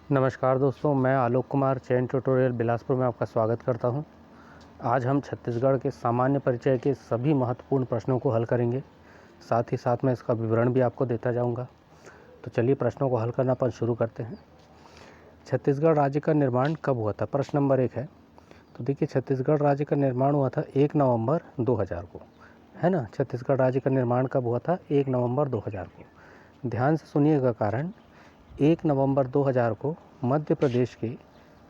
नमस्कार दोस्तों, मैं आलोक कुमार चयन ट्यूटोरियल बिलासपुर में आपका स्वागत करता हूं। आज हम छत्तीसगढ़ के सामान्य परिचय के सभी महत्वपूर्ण प्रश्नों को हल करेंगे। साथ ही साथ मैं इसका विवरण भी आपको देता जाऊंगा। तो चलिए प्रश्नों को हल करना अपन शुरू करते हैं। छत्तीसगढ़ राज्य का निर्माण कब हुआ था? प्रश्न नंबर 1 है। तो देखिए, छत्तीसगढ़ राज्य का निर्माण हुआ था 1 नवंबर 2000 को, है ना। छत्तीसगढ़ राज्य का निर्माण कब हुआ था? 1 नवंबर 2000 को। ध्यान से सुनिएगा कारण 1 नवंबर 2000 को मध्य प्रदेश के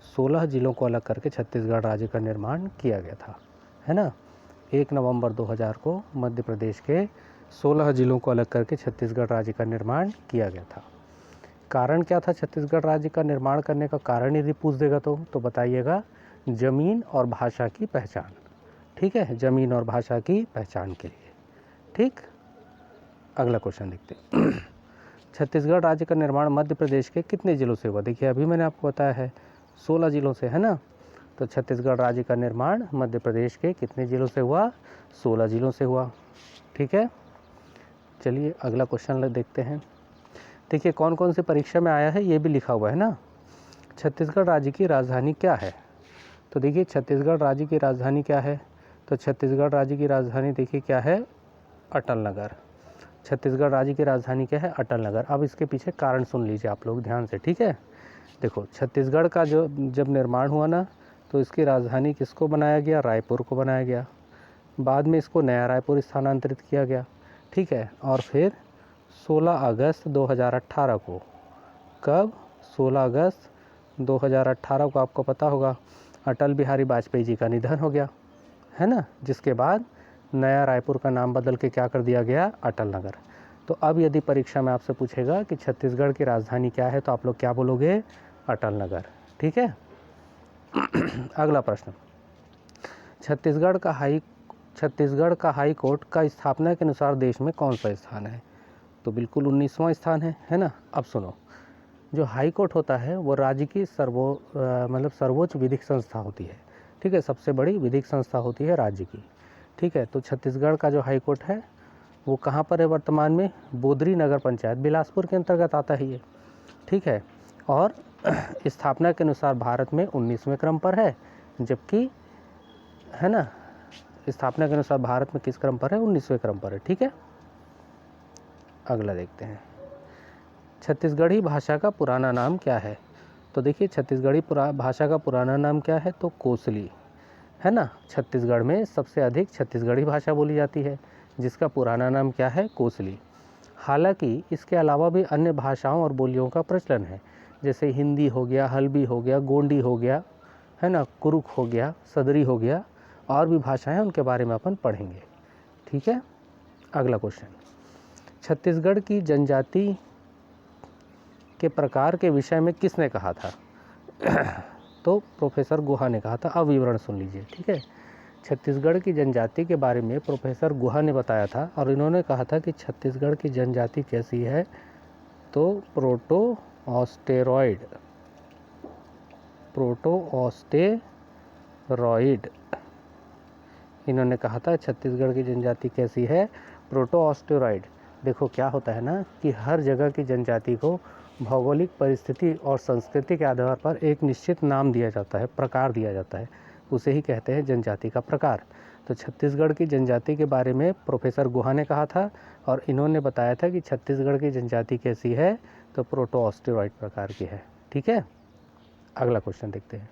16 जिलों को अलग करके छत्तीसगढ़ राज्य का निर्माण किया गया था, है ना। 1 नवंबर 2000 को मध्य प्रदेश के 16 जिलों को अलग करके छत्तीसगढ़ राज्य का निर्माण किया गया था। कारण क्या था छत्तीसगढ़ राज्य का निर्माण करने का? कारण यदि पूछ देगा तो बताइएगा जमीन और भाषा की पहचान। ठीक है, जमीन और भाषा की पहचान के लिए। ठीक, अगला क्वेश्चन देखते हैं। छत्तीसगढ़ राज्य का निर्माण मध्य प्रदेश के कितने जिलों से हुआ? देखिए, अभी मैंने आपको बताया है 16 जिलों से, है ना। तो छत्तीसगढ़ राज्य का निर्माण मध्य प्रदेश के कितने जिलों से हुआ? 16 जिलों से हुआ। ठीक है, चलिए अगला क्वेश्चन देखते हैं। देखिए, कौन कौन सी परीक्षा में आया है ये भी लिखा हुआ है ना। छत्तीसगढ़ राज्य की राजधानी क्या है? तो देखिए, छत्तीसगढ़ राज्य की राजधानी क्या है? तो छत्तीसगढ़ राज्य की राजधानी देखिए क्या है? अटल नगर। छत्तीसगढ़ राज्य की राजधानी क्या है? अटल नगर। अब इसके पीछे कारण सुन लीजिए आप लोग ध्यान से, ठीक है। देखो, छत्तीसगढ़ का जब निर्माण हुआ ना, तो इसकी राजधानी किसको बनाया गया? रायपुर को बनाया गया। बाद में इसको नया रायपुर स्थानांतरित किया गया, ठीक है। और फिर 16 अगस्त 2018 को, कब? 16 अगस्त 2018 को आपको पता होगा अटल बिहारी वाजपेयी जी का निधन हो गया, है ना। जिसके बाद नया रायपुर का नाम बदल के क्या कर दिया गया? अटल नगर। तो अब यदि परीक्षा में आपसे पूछेगा कि छत्तीसगढ़ की राजधानी क्या है, तो आप लोग क्या बोलोगे? अटल नगर। ठीक है। अगला प्रश्न, छत्तीसगढ़ का हाई कोर्ट का स्थापना के अनुसार देश में कौन सा स्थान है? तो बिल्कुल 19वां स्थान है ना। अब सुनो, जो हाई कोर्ट होता है वो राज्य की सर्वोच्च विधिक संस्था होती है, ठीक है। सबसे बड़ी विधिक संस्था होती है राज्य की, ठीक है। तो छत्तीसगढ़ का जो हाई कोर्ट है वो कहाँ पर है वर्तमान में? बोदरी नगर पंचायत, बिलासपुर के अंतर्गत आता है ये, ठीक है। और स्थापना के अनुसार भारत में 19वें क्रम पर है, जबकि, है ना, स्थापना के अनुसार भारत में किस क्रम पर है? 19वें क्रम पर है, ठीक है। अगला देखते हैं, छत्तीसगढ़ी भाषा का पुराना नाम क्या है? तो देखिए, छत्तीसगढ़ी भाषा का पुराना नाम क्या है? तो कोसली, है ना। छत्तीसगढ़ में सबसे अधिक छत्तीसगढ़ी भाषा बोली जाती है, जिसका पुराना नाम क्या है? कोसली। हालांकि इसके अलावा भी अन्य भाषाओं और बोलियों का प्रचलन है, जैसे हिंदी हो गया, हल्बी हो गया, गोंडी हो गया, है ना, कुरुक हो गया, सदरी हो गया, और भी भाषाएं, उनके बारे में अपन पढ़ेंगे, ठीक है। अगला क्वेश्चन, छत्तीसगढ़ की जनजाति के प्रकार के विषय में किसने कहा था? तो प्रोफेसर गुहा ने कहा था। अब विवरण सुन लीजिए, ठीक है। छत्तीसगढ़ की जनजाति के बारे में प्रोफेसर गुहा ने बताया था, और इन्होंने कहा था कि छत्तीसगढ़ की जनजाति कैसी है? तो प्रोटो ऑस्टेरॉइड, इन्होंने कहा था छत्तीसगढ़ की जनजाति कैसी है? प्रोटो ऑस्टेरॉइड। देखो, क्या होता है ना कि हर जगह की जनजाति को भौगोलिक परिस्थिति और संस्कृति के आधार पर एक निश्चित नाम दिया जाता है, प्रकार दिया जाता है, उसे ही कहते हैं जनजाति का प्रकार। तो छत्तीसगढ़ की जनजाति के बारे में प्रोफेसर गुहा ने कहा था, और इन्होंने बताया था कि छत्तीसगढ़ की जनजाति कैसी है? तो प्रोटो ऑस्टेरॉइड प्रकार की है, ठीक है। अगला क्वेश्चन देखते हैं,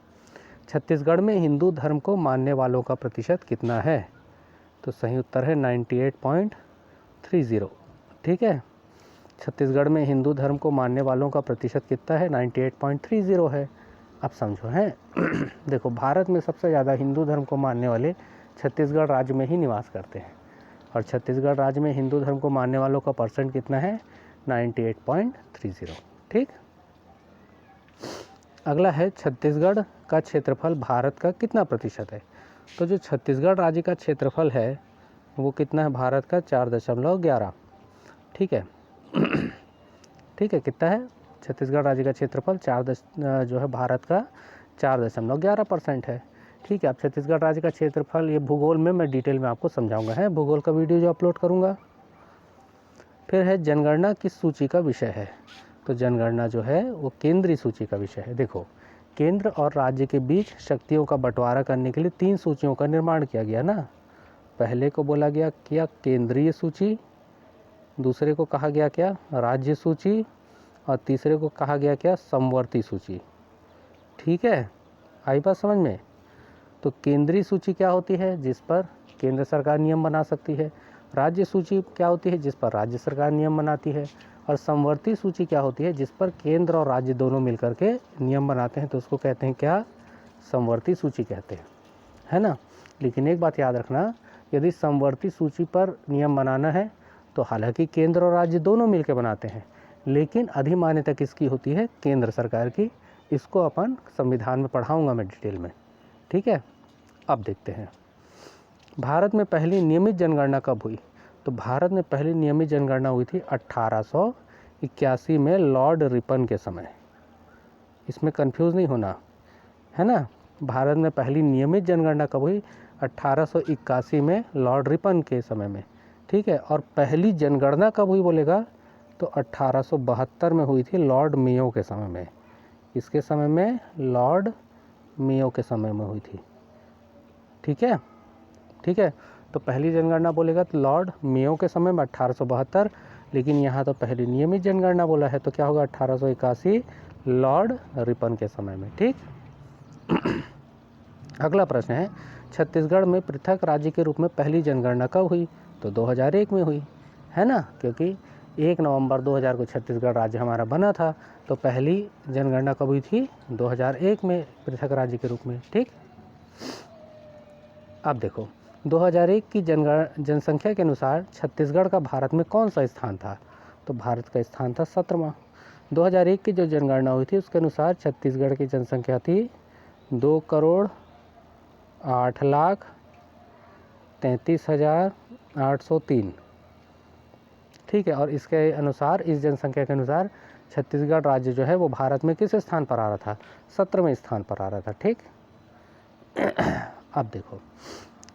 छत्तीसगढ़ में हिंदू धर्म को मानने वालों का प्रतिशत कितना है? तो सही उत्तर है 98.30, ठीक है। छत्तीसगढ़ में हिंदू धर्म को मानने वालों का प्रतिशत कितना है? 98.30 है। अब समझो, है देखो, भारत में सबसे ज़्यादा हिंदू धर्म को मानने वाले छत्तीसगढ़ राज्य में ही निवास करते हैं, और छत्तीसगढ़ राज्य में हिंदू धर्म को मानने वालों का परसेंट कितना है? 98.30, ठीक। अगला है, छत्तीसगढ़ का क्षेत्रफल भारत का कितना प्रतिशत है? तो जो छत्तीसगढ़ राज्य का क्षेत्रफल है वो कितना है? भारत का 4.11, ठीक है। ठीक है, कितना है? छत्तीसगढ़ राज्य का क्षेत्रफल जो है भारत का 4.11% है, ठीक है। अब छत्तीसगढ़ राज्य का क्षेत्रफल, ये भूगोल में मैं डिटेल में आपको समझाऊंगा, है भूगोल का वीडियो जो अपलोड करूंगा। फिर है, जनगणना किस सूची का विषय है? तो जनगणना जो है वो केंद्रीय सूची का विषय है। देखो, केंद्र और राज्य के बीच शक्तियों का बंटवारा करने के लिए 3 सूचियों का निर्माण किया गया ना। पहले को बोला गया क्या, केंद्रीय सूची, दूसरे को कहा गया क्या, राज्य सूची, और तीसरे को कहा गया क्या, समवर्ती सूची। ठीक है, आई बात समझ में। तो केंद्रीय सूची क्या होती है, जिस पर केंद्र सरकार नियम बना सकती है। राज्य सूची क्या होती है, जिस पर राज्य सरकार नियम बनाती है। और समवर्ती सूची क्या होती है, जिस पर केंद्र और राज्य दोनों मिलकर के नियम बनाते हैं, तो उसको कहते हैं क्या, समवर्ती सूची कहते हैं, है ना। लेकिन एक बात याद रखना, यदि समवर्ती सूची पर नियम बनाना है तो हालांकि केंद्र और राज्य दोनों मिलकर बनाते हैं, लेकिन अधिमान्यता किसकी होती है, केंद्र सरकार की। इसको अपन संविधान में पढ़ाऊंगा मैं डिटेल में, ठीक है। अब देखते हैं भारत में पहली नियमित जनगणना कब हुई। तो भारत में पहली नियमित जनगणना हुई थी 1881 में लॉर्ड रिपन के समय। इसमें कंफ्यूज नहीं होना, है ना। भारत में पहली नियमित जनगणना कब हुई, 1881 में लॉर्ड रिपन के समय में, ठीक है। और पहली जनगणना कब हुई बोलेगा तो 1872 में हुई थी, लॉर्ड मेयो के समय में। इसके समय में, लॉर्ड मेयो के समय में हुई थी, ठीक है, ठीक है। तो पहली जनगणना बोलेगा तो लॉर्ड मेयो के समय में 1872, लेकिन यहाँ तो पहली नियमित जनगणना बोला है तो क्या होगा 1881 लॉर्ड रिपन के समय में, ठीक। अगला प्रश्न है, छत्तीसगढ़ में पृथक राज्य के रूप में पहली जनगणना कब हुई। तो 2001 में हुई, है ना, क्योंकि 1 नवंबर 2000 को छत्तीसगढ़ राज्य हमारा बना था। तो पहली जनगणना कब हुई थी, 2001 में, पृथक राज्य के रूप में, ठीक। अब देखो 2001 की जनसंख्या के अनुसार छत्तीसगढ़ का भारत में कौन सा स्थान था। तो भारत का स्थान था 17वां। 2001 की जो जनगणना हुई थी उसके अनुसार छत्तीसगढ़ की जनसंख्या थी 2,08,33,803, ठीक है। और इसके अनुसार, इस जनसंख्या के अनुसार छत्तीसगढ़ राज्य जो है वो भारत में किस स्थान पर आ रहा था, 17वें स्थान पर आ रहा था, ठीक। अब देखो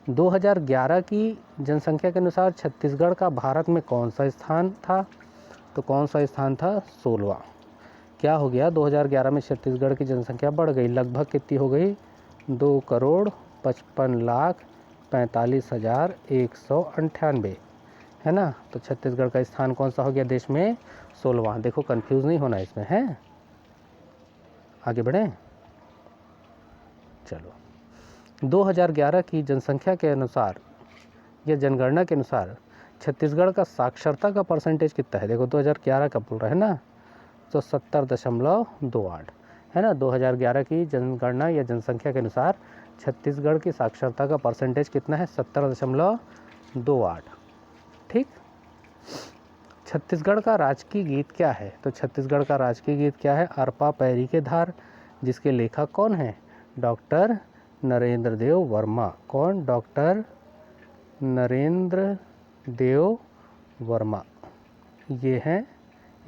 2011 की जनसंख्या के अनुसार छत्तीसगढ़ का भारत में कौन सा स्थान था। तो कौन सा स्थान था, 16वां। क्या हो गया, 2011 में छत्तीसगढ़ की जनसंख्या बढ़ गई, लगभग कितनी हो गई, 2,55,45,198, है ना। तो छत्तीसगढ़ का स्थान कौन सा हो गया देश में, 16वां। देखो कंफ्यूज नहीं होना इसमें, है। आगे बढ़ें, चलो। 2011 की जनसंख्या के अनुसार या जनगणना के अनुसार छत्तीसगढ़ का साक्षरता का परसेंटेज कितना है। देखो 2011 का बोल रहा है ना, तो 70.28, है ना। 2011 की जनगणना या जनसंख्या के अनुसार छत्तीसगढ़ की साक्षरता का परसेंटेज कितना है, 70.28, ठीक। छत्तीसगढ़ का राजकीय गीत क्या है। तो छत्तीसगढ़ का राजकीय गीत क्या है, अरपा पैरी के धार, जिसके लेखक कौन है, डॉक्टर नरेंद्र देव वर्मा। कौन, डॉक्टर नरेंद्र देव वर्मा, ये हैं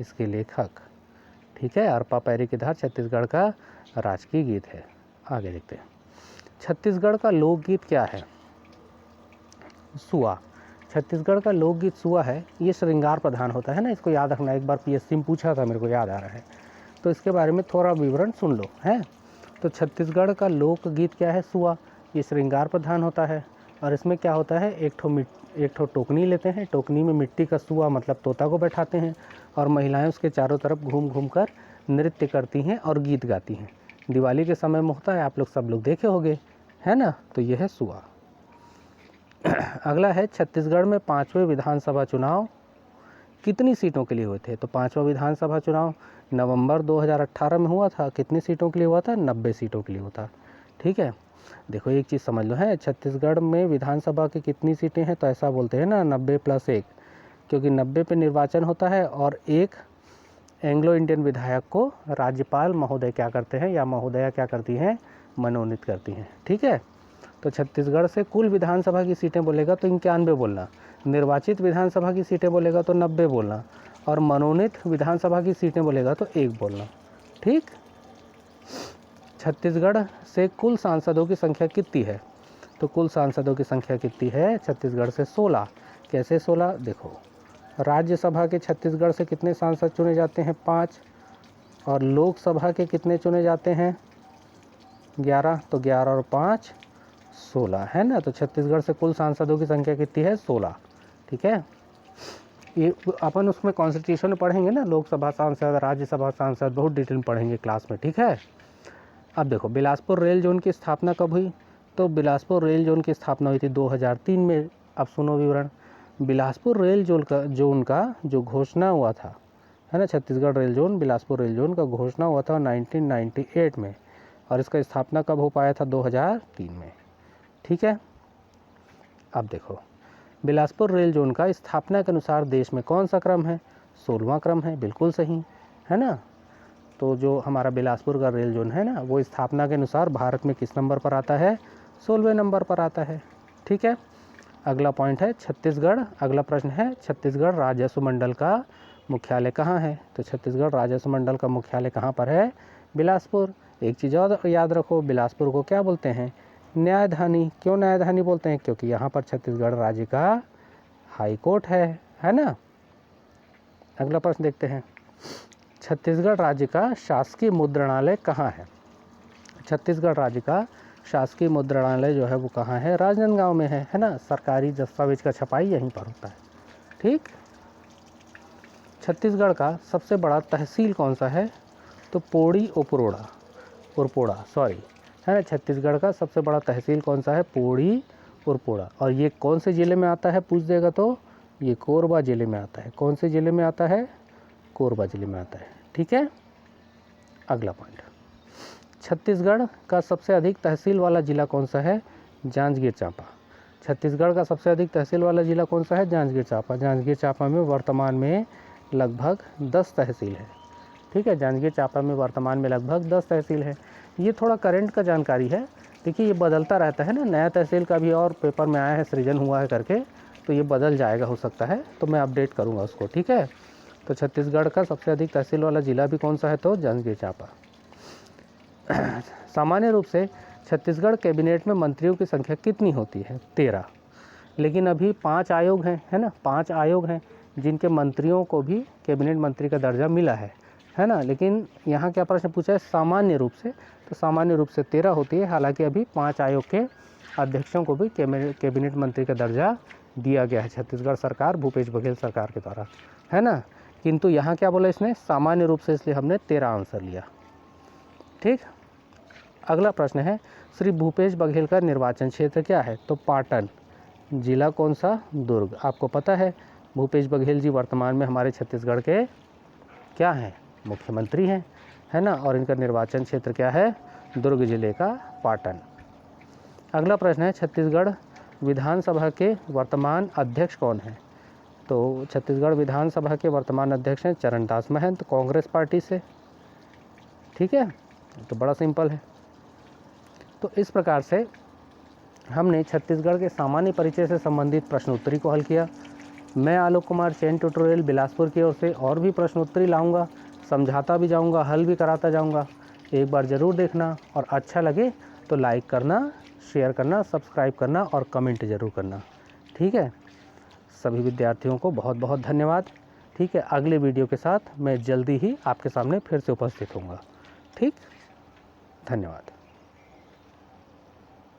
इसके लेखक, ठीक है। अरपा पैरी की धार छत्तीसगढ़ का राजकीय गीत है। आगे देखते हैं, छत्तीसगढ़ का लोकगीत क्या है, सुआ। छत्तीसगढ़ का लोकगीत सुआ है, ये श्रृंगार प्रधान होता है ना, इसको याद रखना। एक बार पीएससी में पूछा था, मेरे को याद आ रहा है, तो इसके बारे में थोड़ा विवरण सुन लो, है। तो छत्तीसगढ़ का लोकगीत क्या है, सुआ। ये श्रृंगार प्रधान होता है और इसमें क्या होता है, एक ठो टोकनी लेते हैं, टोकनी में मिट्टी का सुआ मतलब तोता को बैठाते हैं और महिलाएं उसके चारों तरफ घूम घूम कर नृत्य करती हैं और गीत गाती हैं। दिवाली के समय में होता है, आप लोग सब लोग देखे होंगे, है ना। तो यह है सुआ। अगला है, छत्तीसगढ़ में 5वें विधानसभा चुनाव कितनी सीटों के लिए हुए थे। तो 5वां विधानसभा चुनाव नवंबर 2018 में हुआ था। कितनी सीटों के लिए हुआ था, 90 सीटों के लिए हुआ था, ठीक है। देखो एक चीज़ समझ लो, है, छत्तीसगढ़ में विधानसभा की कितनी सीटें हैं, तो ऐसा बोलते हैं ना 90 + 1, क्योंकि 90 पे निर्वाचन होता है और एक एंग्लो इंडियन विधायक को राज्यपाल महोदय क्या करते हैं या महोदया क्या करती हैं, मनोनीत करती हैं, ठीक है। तो छत्तीसगढ़ से कुल विधानसभा की सीटें बोलेगा तो 91 बोलना, निर्वाचित विधानसभा की सीटें बोलेगा तो 90 बोलना, और मनोनीत विधानसभा की सीटें बोलेगा तो 1 बोलना, ठीक। छत्तीसगढ़ से कुल सांसदों की संख्या कितनी है। तो कुल सांसदों की संख्या कितनी है छत्तीसगढ़ से, 16। कैसे 16, देखो राज्यसभा के छत्तीसगढ़ से कितने सांसद चुने जाते हैं, 5, और लोकसभा के कितने चुने जाते हैं? 11। तो 11 और 5 16 है ना। तो छत्तीसगढ़ से कुल सांसदों की संख्या कितनी है? 16। ठीक है, ये अपन उसमें कॉन्स्टिट्यूशन में पढ़ेंगे ना, लोकसभा सांसद, राज्यसभा सांसद, बहुत डिटेल में पढ़ेंगे क्लास में। ठीक है, अब देखो बिलासपुर रेल जोन की स्थापना कब हुई? तो बिलासपुर रेल जोन की स्थापना हुई थी 2003 में। अब सुनो विवरण। बिलासपुर रेल जोन का जो घोषणा हुआ था, है ना, Chhattisgarh rail zone, Bilaspur rail zone का घोषणा हुआ था 1998 में, और इसका स्थापना कब हो पाया था? 2003 में। ठीक है, अब देखो बिलासपुर रेल जोन का स्थापना के अनुसार देश में कौन सा क्रम है? 16वां क्रम है, बिल्कुल सही है ना। तो जो हमारा बिलासपुर का रेल जोन है ना, वो स्थापना के अनुसार भारत में किस नंबर पर आता है? 16वें नंबर पर आता है। ठीक है, अगला पॉइंट है छत्तीसगढ़। अगला प्रश्न है छत्तीसगढ़ राजस्व मंडल का मुख्यालय कहाँ है? तो छत्तीसगढ़ राजस्व मंडल का मुख्यालय कहाँ पर है? बिलासपुर। एक चीज़ और याद रखो, बिलासपुर को क्या बोलते हैं? न्यायधानी। क्यों न्यायधानी बोलते हैं? क्योंकि यहाँ पर छत्तीसगढ़ राज्य का हाई कोर्ट है ना। अगला प्रश्न देखते हैं, छत्तीसगढ़ राज्य का शासकीय मुद्रणालय कहाँ है? छत्तीसगढ़ राज्य का शासकीय मुद्रणालय जो है वो कहाँ है? राजनांदगांव में है ना। सरकारी दस्तावेज का छपाई यहीं पर होता है। ठीक, छत्तीसगढ़ का सबसे बड़ा तहसील कौन सा है? तो पोड़ी उरपोड़ा सॉरी, है ना। छत्तीसगढ़ का सबसे बड़ा तहसील कौन सा है? पोड़ी उरपोड़ा। और ये कौन से ज़िले में आता है पूछ देगा तो? ये कोरबा ज़िले में आता है। कौन से ज़िले में आता है? कोरबा ज़िले में आता है। ठीक है, अगला पॉइंट, छत्तीसगढ़ का सबसे अधिक तहसील वाला ज़िला कौन सा है? जांजगीर चांपा। छत्तीसगढ़ का सबसे अधिक तहसील वाला ज़िला कौन सा है? जांजगीर चांपा। जांजगीर चांपा में वर्तमान में लगभग 10 तहसील है। ठीक है, जांजगीर चांपा में वर्तमान में लगभग 10 तहसील है। ये थोड़ा करंट का जानकारी है, देखिए ये बदलता रहता है ना, नया तहसील का भी और पेपर में आया है, सृजन हुआ है करके, तो ये बदल जाएगा हो सकता है, तो मैं अपडेट करूँगा उसको। ठीक है, तो छत्तीसगढ़ का सबसे अधिक तहसील वाला ज़िला भी कौन सा है? तो जांजगीर चांपा। सामान्य रूप से छत्तीसगढ़ कैबिनेट में मंत्रियों की संख्या कितनी होती है? 13। लेकिन अभी 5 आयोग हैं, है ना, 5 आयोग हैं जिनके मंत्रियों को भी कैबिनेट मंत्री का दर्जा मिला है ना। लेकिन यहाँ क्या प्रश्न पूछा है? सामान्य रूप से, तो सामान्य रूप से 13 होती है। हालांकि अभी 5 आयोग के अध्यक्षों को भी कैबिनेट मंत्री का दर्जा दिया गया है छत्तीसगढ़ सरकार, भूपेश बघेल सरकार के द्वारा, है ना। किंतु यहाँ क्या बोला इसने? सामान्य रूप से, इसलिए हमने 13 आंसर लिया। ठीक, अगला प्रश्न है श्री भूपेश बघेल का निर्वाचन क्षेत्र क्या है? तो पाटन। जिला कौन सा? दुर्ग। आपको पता है भूपेश बघेल जी वर्तमान में हमारे छत्तीसगढ़ के क्या हैं? मुख्यमंत्री हैं, है ना। और इनका निर्वाचन क्षेत्र क्या है? दुर्ग जिले का पाटन। अगला प्रश्न है छत्तीसगढ़ विधानसभा के वर्तमान अध्यक्ष कौन हैं? तो छत्तीसगढ़ विधानसभा के वर्तमान अध्यक्ष हैं चरणदास महंत, कांग्रेस पार्टी से। ठीक है, तो बड़ा सिंपल है। तो इस प्रकार से हमने छत्तीसगढ़ के सामान्य परिचय से संबंधित प्रश्नोत्तरी को हल किया। मैं आलोक कुमार चैन ट्यूटोरियल बिलासपुर की ओर से और भी प्रश्नोत्तरी लाऊंगा, समझाता भी जाऊंगा, हल भी कराता जाऊंगा। एक बार ज़रूर देखना, और अच्छा लगे तो लाइक करना, शेयर करना, सब्सक्राइब करना और कमेंट ज़रूर करना। ठीक है, सभी विद्यार्थियों को बहुत बहुत धन्यवाद। ठीक है, अगले वीडियो के साथ मैं जल्दी ही आपके सामने फिर से उपस्थित होऊंगा। ठीक, धन्यवाद।